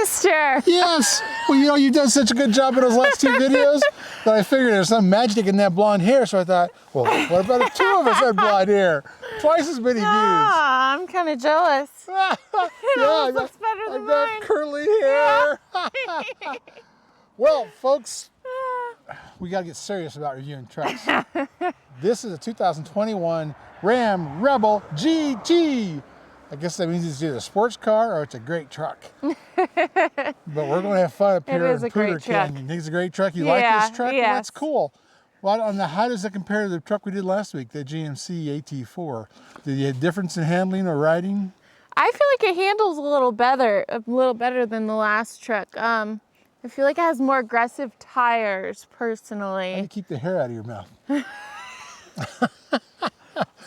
booster. Yes. Well, you know, you've done such a good job in those last 2 videos that I figured there's some magic in that blonde hair. So I thought, well, what about if 2 of us had blonde hair? Twice as many views. Ah, I'm kind of jealous. It almost looks better than mine. I've got curly hair. Yeah. Well, folks, we got to get serious about reviewing trucks. This is a 2021 Ram Rebel GT. I guess that means it's either a sports car or it's a great truck. But we're going to have fun up here in Pooter Canyon. Think it's a great truck? You like this truck? Yes. Well, that's cool. Well, how does it compare to the truck we did last week, the GMC AT4? Did you have a difference in handling or riding? I feel like it handles a little better than the last truck. I feel like it has more aggressive tires, personally. How do you keep the hair out of your mouth? It's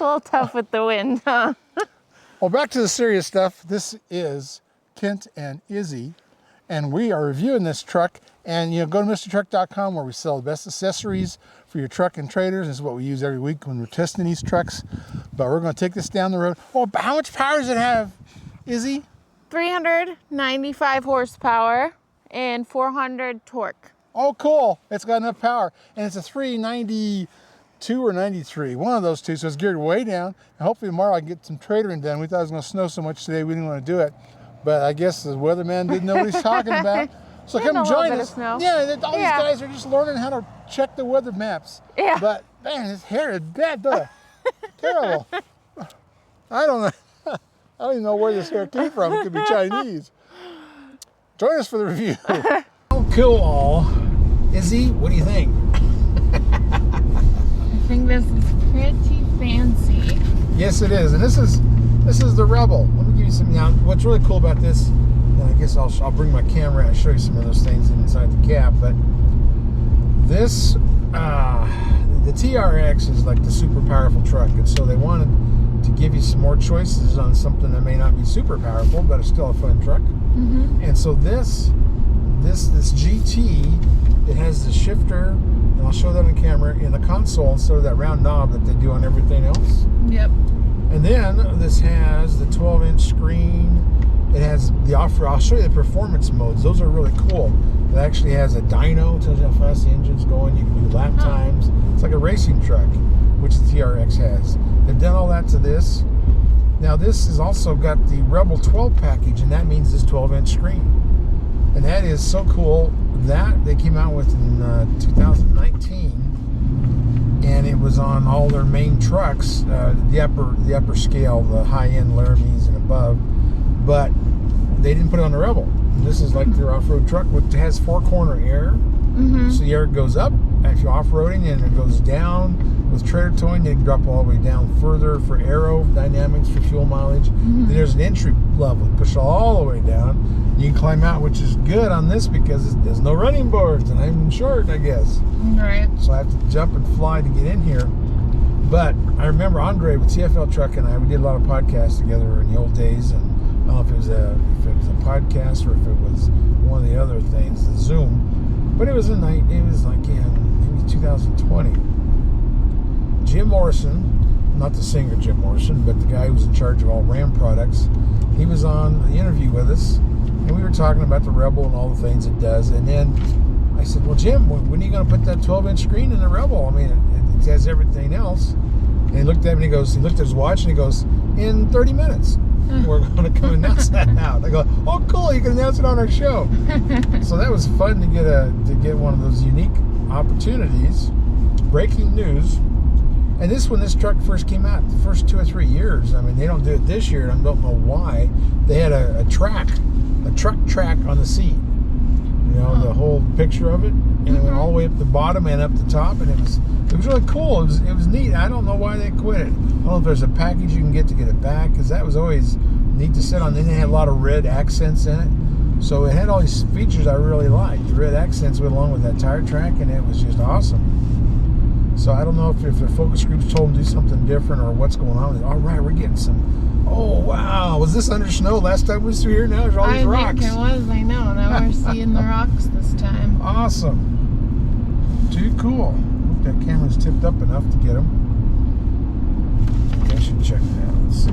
a little tough with the wind, huh? Well, back to the serious stuff. This is Kent and Izzy, and we are reviewing this truck. And go to MrTruck.com where we sell the best accessories for your truck and trailers. This is what we use every week when we're testing these trucks. But we're going to take this down the road. Oh, how much power does it have, Izzy? 395 horsepower and 400 torque. Oh, cool. It's got enough power. And it's a 392 or 93, one of those two. So it's geared way down. And hopefully tomorrow I can get some trailering done. We thought it was going to snow so much today we didn't want to do it. But I guess the weatherman didn't know what he's talking about. So come join us. Yeah, all these guys are just learning how to check the weather maps. Yeah. But man, his hair is bad. Terrible. I don't know. I don't even know where this hair came from. It could be Chinese. Join us for the review. Oh, cool. Izzy, what do you think? I think this is pretty fancy. Yes, it is. And this is the Rebel. Let me give you some. Now, what's really cool about this, and I guess I'll bring my camera and show you some of those things inside the cab. But this, the TRX is like the super powerful truck, and so they wanted to give you some more choices on something that may not be super powerful, but it's still a fun truck. Mm-hmm. And so this GT, it has the shifter, and I'll show that on camera, in the console instead of that round knob that they do on everything else. Yep. And then this has the 12-inch screen. It has the off-road. I'll show you the performance modes. Those are really cool. It actually has a dyno, tells you how fast the engine's going. You can do lap times. It's like a racing truck, which the TRX has. They've done all that to this. Now this has also got the Rebel 12 package, and that means this 12-inch screen. And that is so cool. That they came out with in 2019. And it was on all their main trucks, the upper scale, the high-end Laramies and above, but they didn't put it on the Rebel. This is like their off-road truck, which has 4-corner air. Mm-hmm. So the air goes up if you're off-roading, and it goes down with trailer towing. You can drop all the way down further for aerodynamics, for fuel mileage. Mm-hmm. Then there's an entry level, push all the way down. You can climb out, which is good on this because there's no running boards, and I'm short, I guess. Right. So I have to jump and fly to get in here. But I remember Andre with TFL Truck and I, we did a lot of podcasts together in the old days, and I don't know if it was a podcast or if it was one of the other things, the Zoom. But it was like in maybe 2020. Jim Morrison, not the singer Jim Morrison, but the guy who was in charge of all Ram products, he was on the interview with us, and we were talking about the Rebel and all the things it does. And then I said, well, Jim, when are you going to put that 12-inch screen in the Rebel? I mean, it has everything else. And he looked at me and he looked at his watch and he goes, in 30 minutes, we're going to come announce that out. I go, oh, cool, you can announce it on our show. So that was fun to get one of those unique opportunities. Breaking news. And when this truck first came out, the first 2 or 3 years, I mean, they don't do it this year, and I don't know why. They had a truck track on the seat. The whole picture of it, and it went all the way up the bottom and up the top, and it was really cool. It was neat. I don't know why they quit it. I don't know if there's a package you can get to get it back, because that was always neat to sit on. Then it had a lot of red accents in it, so it had all these features I really liked. The red accents went along with that tire track, and it was just awesome. So I don't know if the focus groups told them to do something different or what's going on. All right, we're getting some. Oh wow, was this under snow last time we was through here? Now there's all these rocks. I think it was. I know. Now we're seeing the rocks this time. Awesome. Too cool. Hope that camera's tipped up enough to get them. I should check that out. Let's see.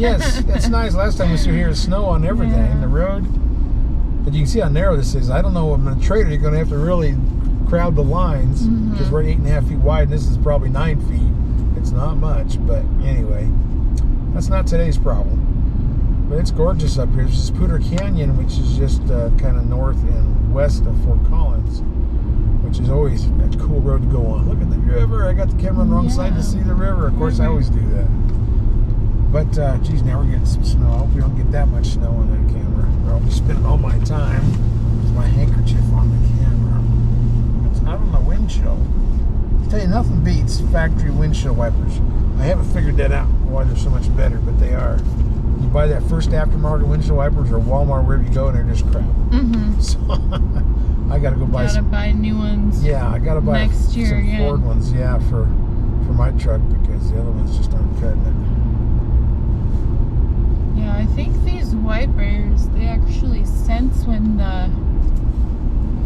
Yes, that's nice. Last time we was here, snow on everything. Yeah. The road. But you can see how narrow this is. I don't know, in a trailer, you're going to have to really crowd the lines because we're 8.5 feet wide. And this is probably 9 feet. It's not much, but anyway, that's not today's problem. But it's gorgeous up here. This is Poudre Canyon, which is just kind of north and west of Fort Collins, which is always a cool road to go on. Look at the river. I got the camera on the wrong side to see the river. Of course, I always do that. But, geez, now we're getting some snow. I hope we don't get that much snow on that camera, or I'll be spending all my time with my handkerchief on the camera. It's not on the windshield. I'll tell you, nothing beats factory windshield wipers. I haven't figured that out, why they're so much better, but they are. You buy that first aftermarket windshield wipers or Walmart, wherever you go, and they're just crap. So I got to go buy some. Buy new ones. Yeah, I got to buy next year, some Ford ones, for my truck, because the other ones just aren't cutting it. Yeah, I think these wipers, they actually sense when the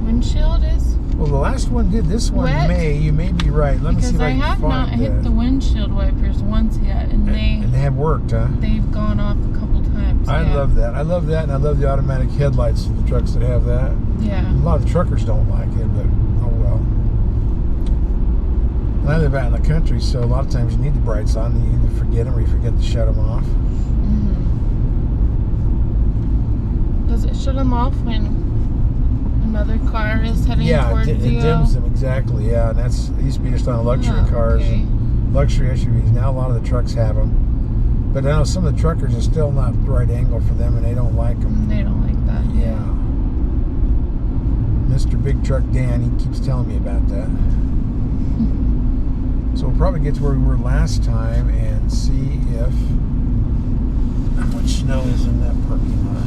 windshield is Well, the last one did. This one wet? You may be right. Let me see if I can find Because I have not hit the windshield wipers once yet, and they have worked, huh? they've gone off a couple times. I love that. I love that, and I love the automatic headlights of the trucks that have that. Yeah. A lot of truckers don't like it, but oh well. And I live out in the country, so a lot of times you need the brights on, and you either forget them or you forget to shut them off. Does it shut them off when another car is heading towards you? Yeah, it dims them, exactly, yeah. And it used to be just on luxury cars and luxury SUVs. Now a lot of the trucks have them. But I know some of the truckers are still not the right angle for them, and they don't like them. They don't like that. Yeah. Mr. Big Truck Dan, he keeps telling me about that. So we'll probably get to where we were last time and see if how much snow is in that parking lot.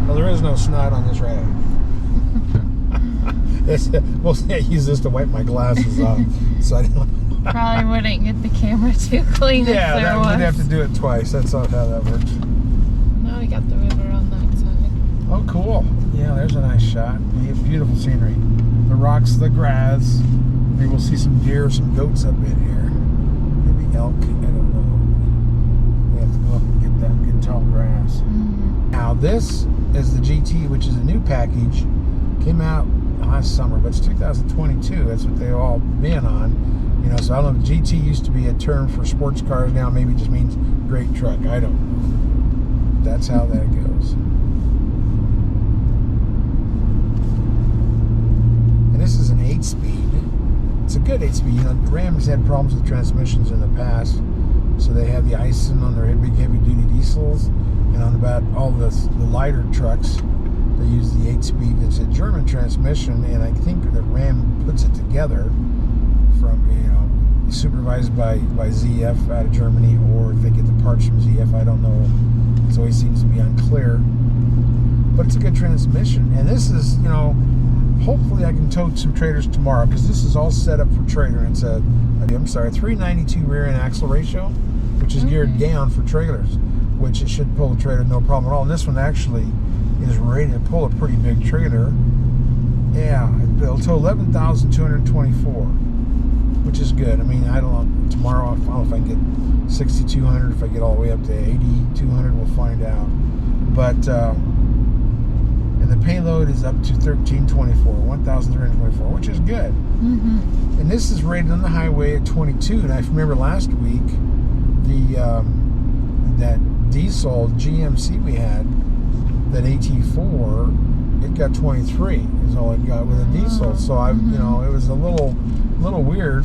Well, there is no snot on this road. We'll use this to wipe my glasses off. So I don't. Probably wouldn't get the camera too clean. Yeah, if there was. we'd have to do it twice. That's how that works. Now we got the river on that side. Oh, cool. Yeah, there's a nice shot. Beautiful scenery. The rocks, the grass. Maybe we'll see some deer, some goats up in here. Maybe elk. I don't know. We have to go up and get that good tall grass. Now, this is the GT, which is a new package. Came out last summer, but it's 2022. That's what they've all been on. You know, so I don't know if GT used to be a term for sports cars. Now maybe it just means great truck. I don't know. That's how that goes. And this is an 8-speed. It's a good 8-speed. You know, Ram has had problems with transmissions in the past, so they have the icing on their big heavy-duty diesels, and on about all the lighter trucks, they use the 8-speed. It's a German transmission, and I think that Ram puts it together from, supervised by ZF out of Germany, or if they get the parts from ZF, I don't know. It always seems to be unclear. But it's a good transmission, and this is, hopefully I can tow some trailers tomorrow, because this is all set up for trailer. It's a 392 rear end axle ratio, which is geared down for trailers, which it should pull a trailer no problem at all. And this one actually is rated to pull a pretty big trailer. Yeah, it'll tow 11,224, which is good. I mean, I don't know, tomorrow, I don't know if I can get 6,200, if I get all the way up to 8,200, we'll find out. But, and the payload is up to 1,324, which is good. And this is rated on the highway at 22. And I remember last week, that diesel GMC we had, that AT4, it got 23 is all it got with a diesel. So it was a little weird.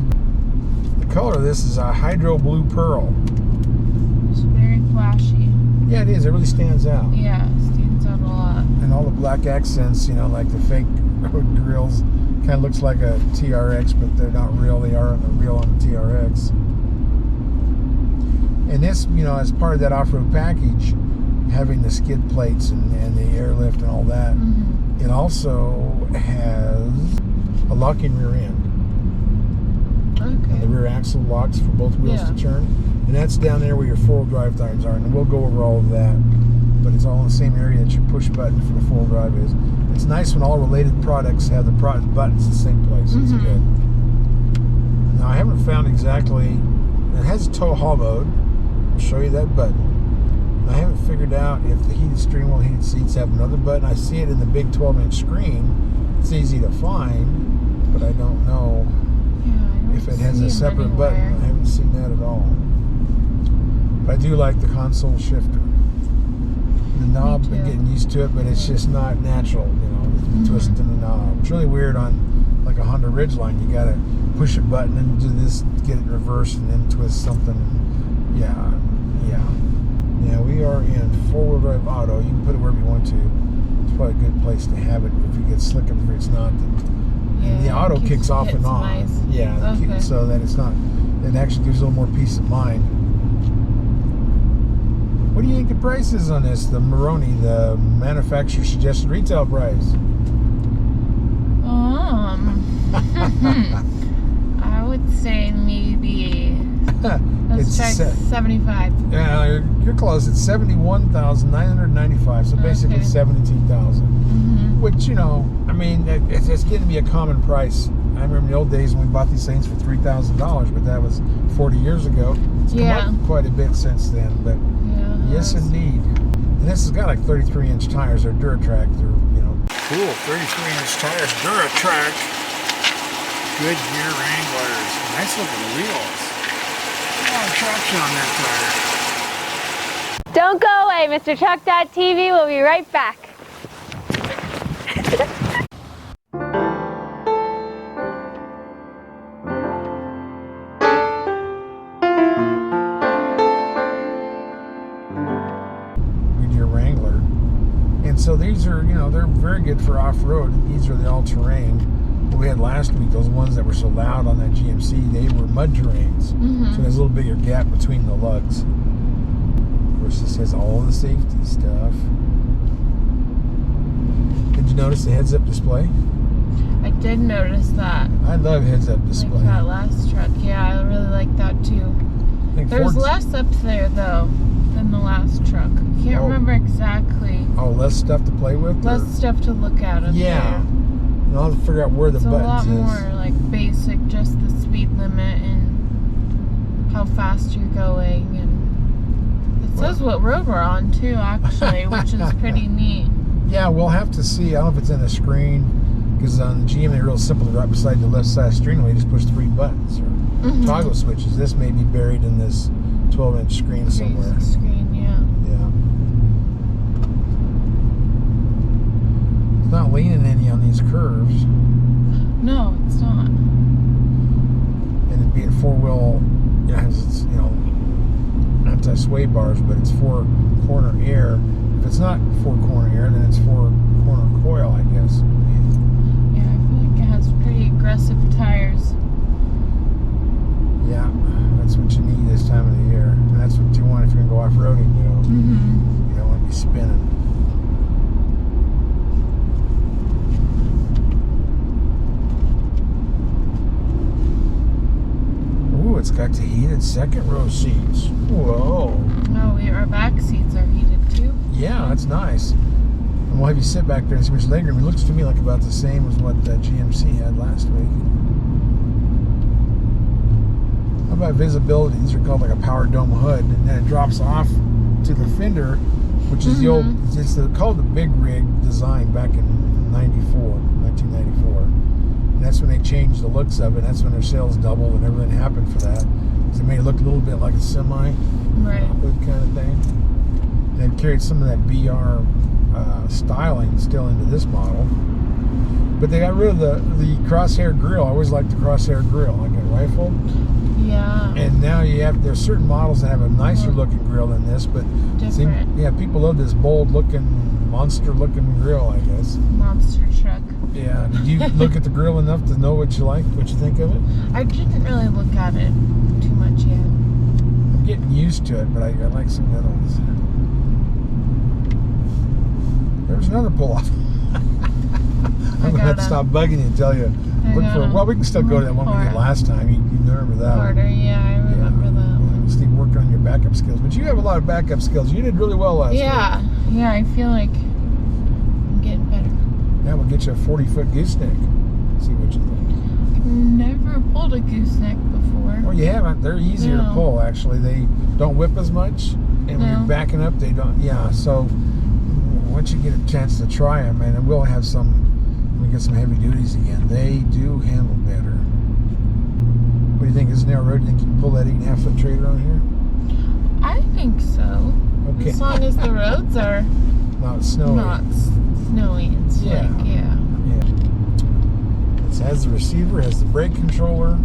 The color of this is a hydro blue pearl. It's very flashy. Yeah, it is. It really stands out. Yeah, it stands out a lot. And all the black accents, like the fake road grills, kind of looks like a TRX, but they're not real. They are real on the TRX. And this, as part of that off-road package, having the skid plates and the airlift and all that, it also has a locking rear end. And the rear axle locks for both wheels to turn. And that's down there where your four-wheel drive tires are. And we'll go over all of that. But it's all in the same area that your push button for the four-wheel drive is. It's nice when all related products have the buttons in the same place. It's good. Now I haven't found exactly. It has a tow haul mode. I'll show you that button. I haven't figured out if the heated steering wheel, heated seats have another button. I see it in the big 12-inch screen. It's easy to find, but I don't know if it has a separate button. I haven't seen that at all. But I do like the console shifter. The knob, I'm getting used to it, but it's just not natural, twisting the knob. It's really weird on like a Honda Ridgeline. You gotta push a button and do this, get it reversed, and then twist something. Yeah. We are in four-wheel drive auto. You can put it wherever you want to. It's probably a good place to have it if you get slick up. If it's not, the auto kicks off and on. Nice. Yeah, so that it's not. It actually gives a little more peace of mind. What do you think the price is on this? The Maroni, the manufacturer suggested retail price. I would say maybe. Let's try 75. Yeah, you're close. It's $71,995. So basically $72,000. Which it's getting to be a common price. I remember in the old days when we bought these things for $3,000, but that was 40 years ago. It's come up quite a bit since then, but yes, indeed. And this has got like 33-inch tires. They're Duratrack. They're cool. 33-inch tires, Duratrack. Goodyear Wranglers. Nice looking wheels. A lot of traction on that tire. Don't go away, MrTruck.tv. We'll be right back. Goodyear Wrangler. And so these are, they're very good for off-road. These are the all-terrain. What we had last week, those ones that were so loud on that GMC, they were mud terrains. So there's a little bigger gap between the lugs. Of course, this has all the safety stuff. Did you notice the heads-up display? I did notice that. I love heads-up display. Like that last truck. Yeah, I really like that too. There's less up there though than the last truck. I can't remember exactly. Oh, less stuff to play with? Less stuff to look at up there. And I'll have to figure out where the buttons is. It's a lot more like basic, just the speed limit and how fast you're going. And it says what road we're on too, actually, which is pretty neat. Yeah, we'll have to see. I don't know if it's in the screen, because on the GM they're real simple. They're right beside the left side steering wheel. You just push 3 buttons or toggle switches. This may be buried in this 12-inch screen somewhere. Screen, yeah. It's not leaning any on these curves. No, it's not. And it being 4-wheel, it has its anti-sway bars, but it's 4-corner air. If it's not 4-corner air, then it's 4-corner coil, I guess. Yeah, I feel like it has pretty aggressive tires. Yeah, that's what you need this time of the year. And that's what you want if you're going to go off-roading, You don't want to be spinning. Ooh, it's got the heated second row seats. Whoa. Oh, our back seats are heated too. Yeah, that's nice. And we'll have you sit back there and see which legroom. It looks to me like about the same as what GMC had last week. How about visibility? These are called like a power dome hood, and then it drops off to the fender, which is the old, it's called the big rig design back in 1994. And that's when they changed the looks of it. That's when their sales doubled and everything happened for that. Because it made it look a little bit like a semi hood kind of thing. And it carried some of that BR styling still into this model. But they got rid of the crosshair grille. I always liked the crosshair grille, like a rifle. Yeah. And now there's certain models that have a nicer looking grille than this, but people love this bold looking, monster looking grille, I guess. Monster truck. Yeah. Did you look at the grille enough to know what you think of it? I didn't really look at it too much yet. I'm getting used to it, but I like some of the other ones. There's another pull-off. I'm going to have to stop bugging you and tell you. Well, we can still go to that one we did last time. You remember that one. Yeah, I remember that one. Just keep working on your backup skills. But you have a lot of backup skills. You did really well last week. Yeah, I feel like I'm getting better. That will get you a 40-foot gooseneck. See what you think. I've never pulled a gooseneck before. Well, you haven't. They're easier to pull, actually. They don't whip as much. And when you're backing up, they don't. Yeah, so once you get a chance to try them, and we'll have some, when we get some heavy duties again, they do handle better. What do you think? Is narrow road? Do you think you can pull that 8.5-foot trailer on here? I think so. Okay. As long as the roads are Not snowy. not snowy and slick, yeah. It has the receiver, has the brake controller,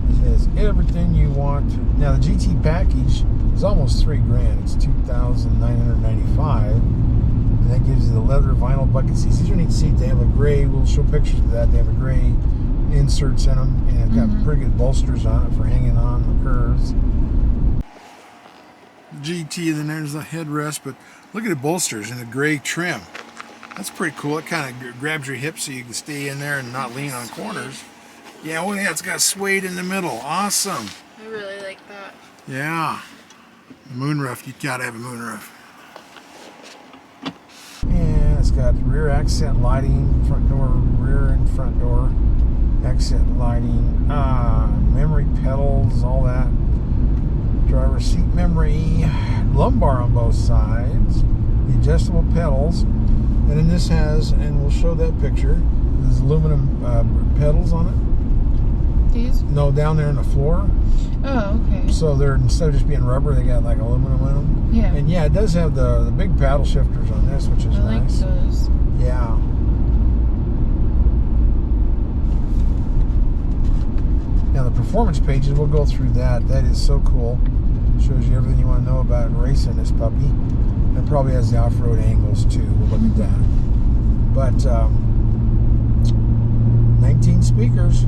it has everything you want. Now the GT package is almost $3,000. It's $2,995, and that gives you the leather vinyl bucket seats. These are neat seats. They have a gray. We'll show pictures of that. They have a gray inserts in them, and it's got pretty good bolsters on it for hanging on the curves. GT, and then there's the headrest, but look at the bolsters in the gray trim. That's pretty cool. It kind of grabs your hips so you can stay in there and not lean on corners. Yeah, oh yeah, it's got suede in the middle. Awesome. I really like that. Yeah. Moonroof, you gotta have a moonroof. Yeah, it's got rear accent lighting, front door, rear and front door accent lighting, memory pedals, all that. Driver seat memory, lumbar on both sides, the adjustable pedals, and then this has, and we'll show that picture, there's aluminum pedals on it. These? No, down there on the floor. Oh, okay. So they're, instead of just being rubber, they got like aluminum in them. Yeah. And yeah, it does have the big paddle shifters on this, which is nice. I like those. Yeah. Now the performance pages, we'll go through that. That is so cool. Shows you everything you want to know about racing this puppy. And it probably has the off-road angles too. We'll look at that. But 19 speakers.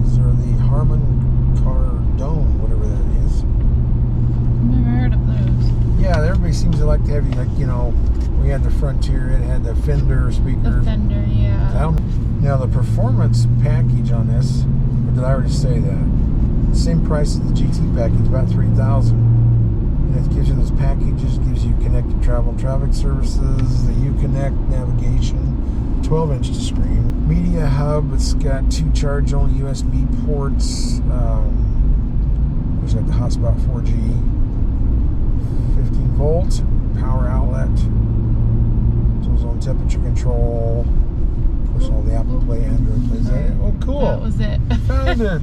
These are the Harman Kardon, whatever that is. Never heard of those. Yeah, everybody seems to like to have, like, you know, we had the Frontier, it had the Fender speakers. The Fender, yeah. Now the performance package on this, or did I already say that? Same price as the GT package, about $3,000. And it gives you those packages, gives you connected travel and traffic services, the Uconnect navigation, 12-inch screen, media hub. It's got 2 charge-only USB ports. It's got the hotspot 4G, 15-volt power outlet, ozone temperature control. Of course, all the Apple Play, Android Play. Oh, cool! That was it. Found it.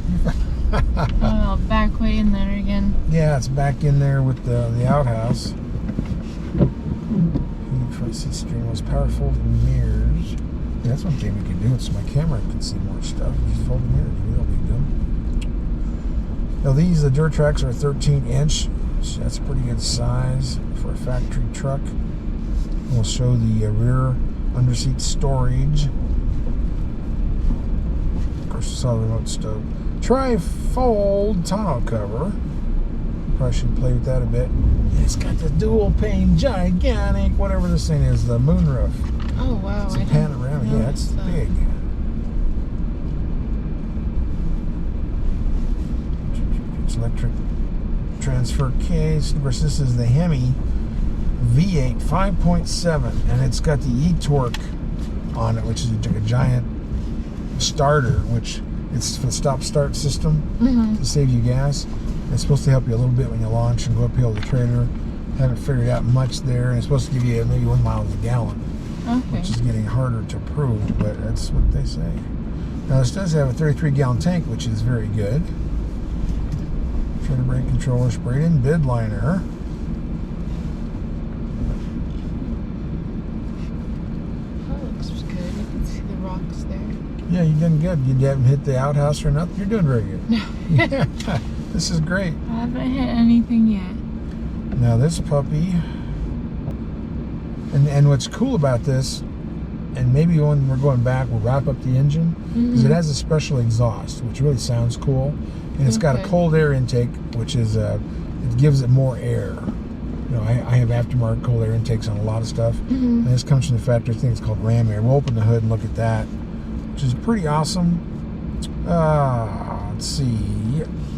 Oh, back way in there again. Yeah, it's back in there with the outhouse. Front seat steering wheel's powerful mirrors. Yeah, that's one thing we can do. So my camera can see more stuff. Just fold the mirrors. We don't need them. Now these, the dirt tracks are 13-inch. So that's a pretty good size for a factory truck. We'll show the rear underseat storage. Of course, you saw the remote stove. Tri-fold tonneau cover. Probably should play with that a bit. And it's got the dual pane, gigantic, whatever this thing is, the moonroof. Oh, wow. It's a panorama. Yeah, it's big. It's electric transfer case. Of course, this is the Hemi V8 5.7, and it's got the e-torque on it, which is a giant starter, which it's for the stop-start system to save you gas. It's supposed to help you a little bit when you launch and go uphill with the trailer. Haven't figured out much there, and it's supposed to give you maybe 1 mile a gallon, which is getting harder to prove, but that's what they say. Now this does have a 33-gallon tank, which is very good. Trailer brake controller, sprayed-in bid liner. Rocks there. Yeah, you've done good. You haven't hit the outhouse or nothing. You're doing very good. Yeah, this is great. I haven't hit anything yet. Now this puppy, and what's cool about this, and maybe when we're going back, we'll wrap up the engine, because it has a special exhaust, which really sounds cool, and it's got a cold air intake, which is it gives it more air. You know, I have aftermarket cold air intakes on a lot of stuff, and this comes from the factory thing. It's called Ram Air. We'll open the hood and look at that, which is pretty awesome. Let's see.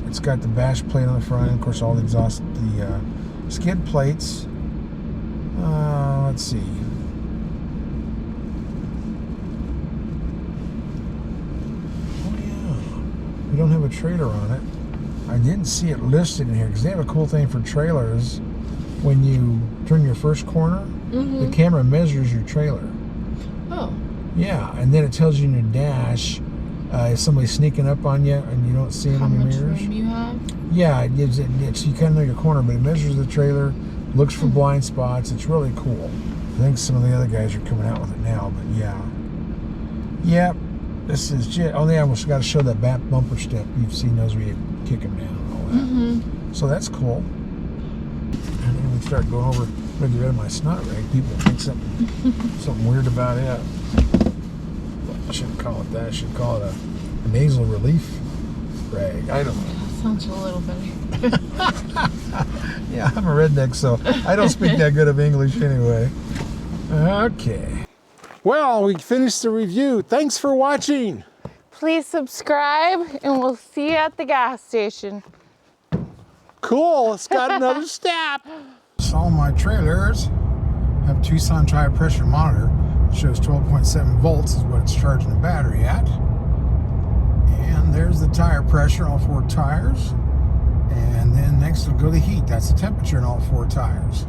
It's got the bash plate on the front, and of course all the exhaust, the skid plates. Let's see. We don't have a trailer on it. I didn't see it listed in here because they have a cool thing for trailers. When you turn your first corner, the camera measures your trailer. Oh. Yeah, and then it tells you in your dash if somebody's sneaking up on you and you don't see them in your mirrors. How much room you have? Yeah, it gives it. So you kind of know your corner, but it measures the trailer, looks for blind spots. It's really cool. I think some of the other guys are coming out with it now, but yeah. Yep, this is just. Oh, yeah, we got to show that back bumper step. You've seen those where you kick them down and all that. So that's cool. And then we start going over. I'm gonna get rid of my snot rag. People think something weird about it. I shouldn't call it that. I should call it a nasal relief rag. I don't know. That sounds a little better. Yeah, I'm a redneck, so I don't speak that good of English anyway. Okay. Well, we finished the review. Thanks for watching. Please subscribe, and we'll see you at the gas station. Cool. It's got another step. So all my trailers have Tucson tire pressure monitor. It shows 12.7 volts is what it's charging the battery at. And there's the tire pressure, all 4 tires. And then next will go the heat. That's the temperature in all 4 tires.